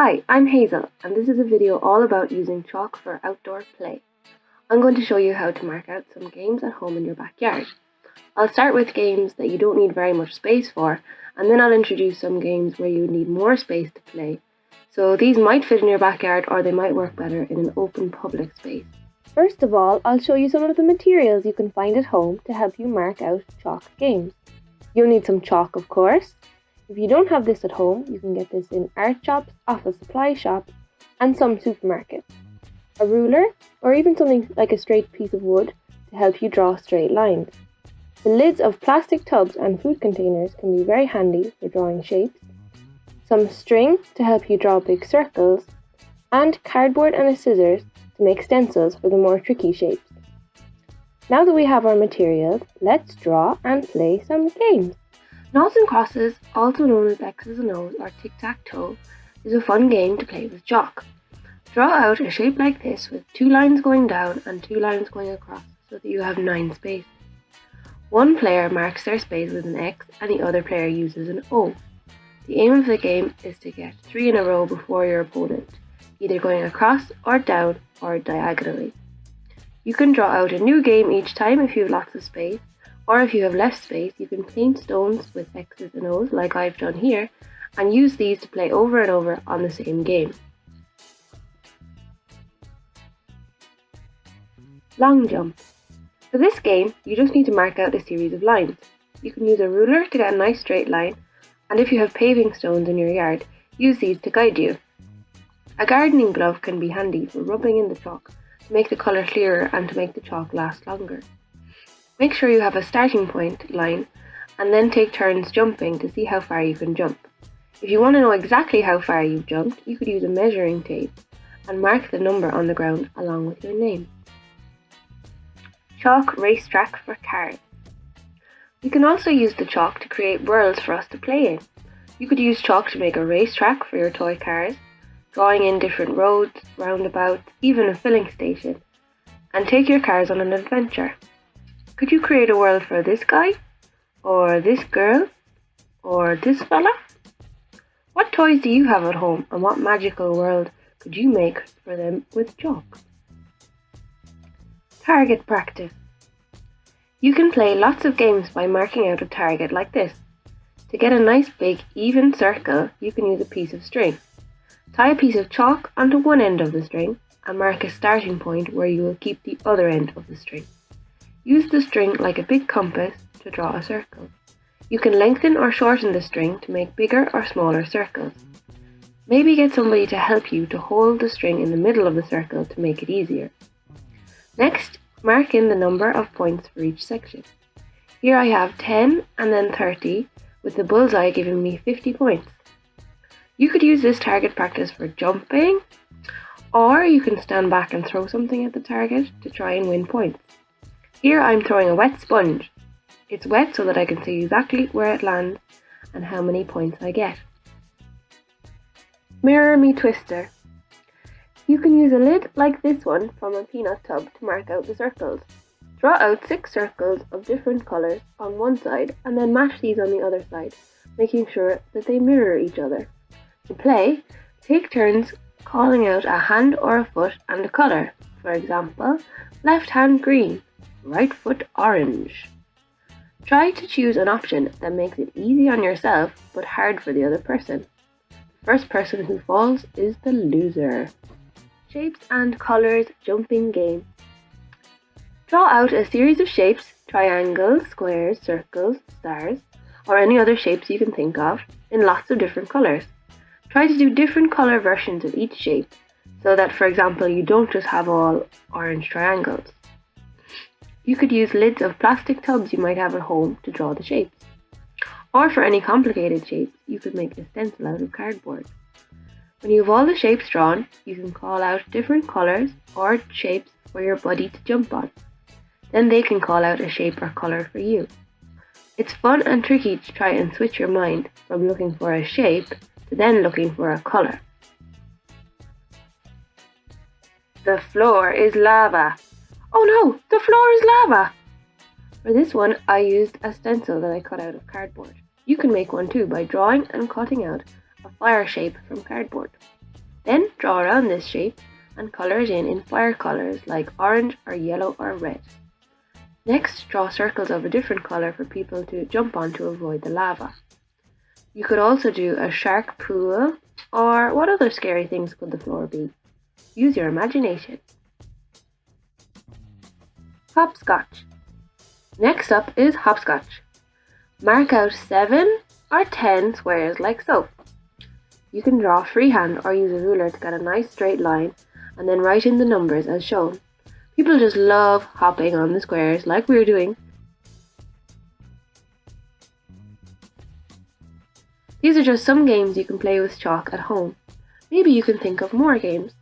Hi, I'm Hazel, and this is a video all about using chalk for outdoor play. I'm going to show you how to mark out some games at home in your backyard. I'll start with games that you don't need very much space for, and then I'll introduce some games where you need more space to play. So these might fit in your backyard or they might work better in an open public space. First of all, I'll show you some of the materials you can find at home to help you mark out chalk games. You'll need some chalk, of course. If you don't have this at home, you can get this in art shops, office supply shops, and some supermarkets. A ruler, or even something like a straight piece of wood to help you draw straight lines. The lids of plastic tubs and food containers can be very handy for drawing shapes. Some string to help you draw big circles, and cardboard and a scissors to make stencils for the more tricky shapes. Now that we have our materials, let's draw and play some games. Noughts and crosses, also known as X's and O's or tic-tac-toe, is a fun game to play with chalk. Draw out a shape like this with 2 lines going down and 2 lines going across so that you have 9 spaces. One player marks their space with an X and the other player uses an O. The aim of the game is to get 3 in a row before your opponent, either going across or down or diagonally. You can draw out a new game each time if you have lots of space, or if you have less space, you can paint stones with X's and O's like I've done here, and use these to play over and over on the same game. Long jump. For this game, you just need to mark out a series of lines. You can use a ruler to get a nice straight line, and if you have paving stones in your yard, use these to guide you. A gardening glove can be handy for rubbing in the chalk to make the colour clearer and to make the chalk last longer. Make sure you have a starting point line and then take turns jumping to see how far you can jump. If you want to know exactly how far you've jumped, you could use a measuring tape and mark the number on the ground along with your name. Chalk racetrack for cars. You can also use the chalk to create worlds for us to play in. You could use chalk to make a racetrack for your toy cars, drawing in different roads, roundabouts, even a filling station, and take your cars on an adventure. Could you create a world for this guy? Or this girl? Or this fella? What toys do you have at home and what magical world could you make for them with chalk? Target practice. You can play lots of games by marking out a target like this. To get a nice big even circle, you can use a piece of string. Tie a piece of chalk onto one end of the string and mark a starting point where you will keep the other end of the string. Use the string like a big compass to draw a circle. You can lengthen or shorten the string to make bigger or smaller circles. Maybe get somebody to help you to hold the string in the middle of the circle to make it easier. Next, mark in the number of points for each section. Here I have 10 and then 30, with the bullseye giving me 50 points. You could use this target practice for jumping, or you can stand back and throw something at the target to try and win points. Here I'm throwing a wet sponge. It's wet so that I can see exactly where it lands and how many points I get. Mirror me twister. You can use a lid like this one from a peanut tub to mark out the circles. Draw out 6 circles of different colours on one side and then match these on the other side, making sure that they mirror each other. To play, take turns calling out a hand or a foot and a colour. For example, left hand green, right foot orange. Try to choose an option that makes it easy on yourself but hard for the other person. The first person who falls is the loser. Shapes and colours jumping game. Draw out a series of shapes, triangles, squares, circles, stars, or any other shapes you can think of in lots of different colours. Try to do different colour versions of each shape so that, for example, you don't just have all orange triangles. You could use lids of plastic tubs you might have at home to draw the shapes. Or for any complicated shapes, you could make a stencil out of cardboard. When you have all the shapes drawn, you can call out different colours or shapes for your buddy to jump on. Then they can call out a shape or colour for you. It's fun and tricky to try and switch your mind from looking for a shape to then looking for a colour. The floor is lava. Oh no, the floor is lava! For this one, I used a stencil that I cut out of cardboard. You can make one too by drawing and cutting out a fire shape from cardboard. Then draw around this shape and colour it in fire colours like orange or yellow or red. Next, draw circles of a different colour for people to jump on to avoid the lava. You could also do a shark pool, or what other scary things could the floor be? Use your imagination. Hopscotch. Next up is hopscotch. Mark out 7 or 10 squares like so. You can draw freehand or use a ruler to get a nice straight line and then write in the numbers as shown. People just love hopping on the squares like we're doing. These are just some games you can play with chalk at home. Maybe you can think of more games.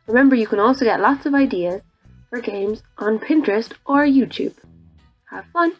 Remember, you can also get lots of ideas for games on Pinterest or YouTube. Have fun!